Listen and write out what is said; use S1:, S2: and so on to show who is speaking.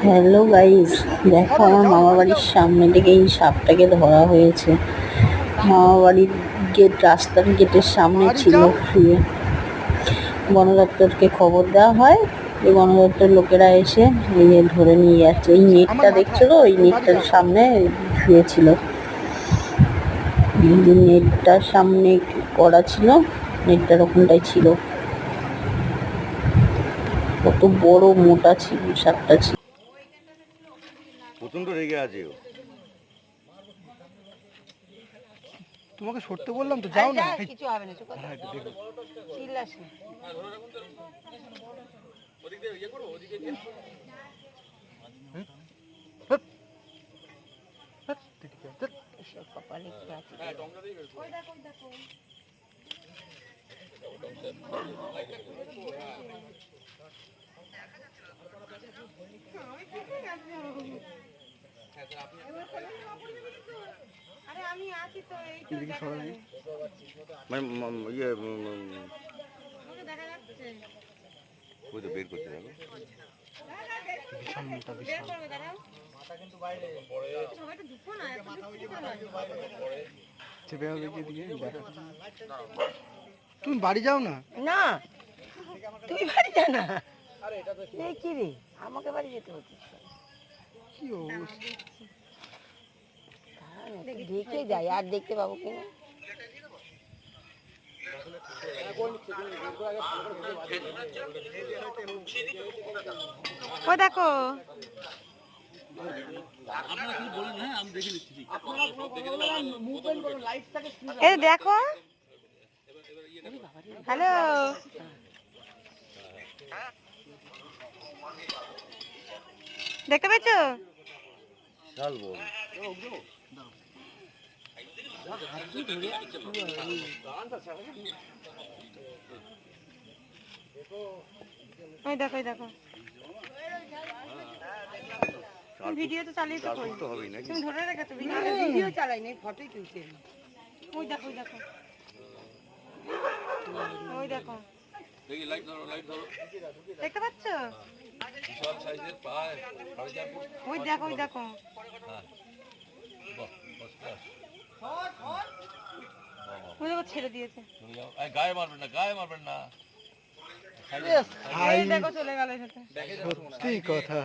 S1: Hello guys, দেখো আমার মামা বাড়ির সামনে থেকে এই সাপটাকে ধরা হয়েছে। মামা বাড়ির রাস্তার গেটের সামনে ছিল শুয়ে। বন দপ্তরকে খবর দেওয়া হয়, এই বন দপ্তর লোকেরা এসে এই ধরে নিয়ে যাচ্ছে। এই নেটটা দেখছো তো, ওই নেটটার সামনে শুয়েছিল। নেটটার সামনে করা ছিল, নেটটার ওখানটায় ছিল। কত বড় মোটা ছিল সাপটা ছিল।
S2: প্রচন্ড রেগে আছে ও।
S3: তোমাকে সরতে বললাম তো, যাও না।
S4: কিছু হবে না, চুপ করো। চিল্লাস না। ওদিকে ইয়ে করো, ওদিকে দিয়ে। এসব কপালে কি আছে? হ্যাঁ, ডঙ্গা দিয়ে গেছে। ওই দেখো, ওই দেখো। আমি ঠিক আছে। আরে আমি আছি তো, এই তো দেখা যাচ্ছে।
S2: মানে ইয়ে
S4: ওকে দেখা যাচ্ছে।
S2: ওই তো বের করতে যাবো।
S3: ভীষণ মোটা,
S4: বের
S3: ভীষণ।
S4: করবে দাঁড়াও। মাথা কিন্তু বাইরে পড়ে যাচ্ছে। সবাইটা দুঃখ না, এত
S3: চেপে হবে কি দিয়ে দেখা। তুমি বাড়ি যাও না।
S4: না, তুই বাড়ি যা না। আরে এটা তো এই কি রে, আমাকে বাড়ি যেতে হচ্ছে।
S3: কি অবস্থা।
S4: দেখে যাই, আর দেখতে পাবো কিনা। ও দেখো, এই দেখো। হ্যালো, দেখতে পেয়েছো?
S2: চলবো
S4: ওই দেখো, ওই দেখো। ভিডিও তো চালিয়ে তো কই,
S2: হবেই নাকি?
S4: তুমি ধরে রেখেছো। ভিডিও চালাই নাই, ফটোই তুলছি। ওই দেখো, ওই দেখো, ওই দেখো। দেখি লাইট ধরো, লাইট ধরো। দেখতে পাচ্ছ? বিশাল সাইজের পায়। ওই দেখো, ওই দেখো। ওই দেখো, ছেড়ে দিয়েছে। গায়ে মারবেন না, গায়ে মারবেন না। এই দেখো চলে গেল।
S3: সত্যি কথা।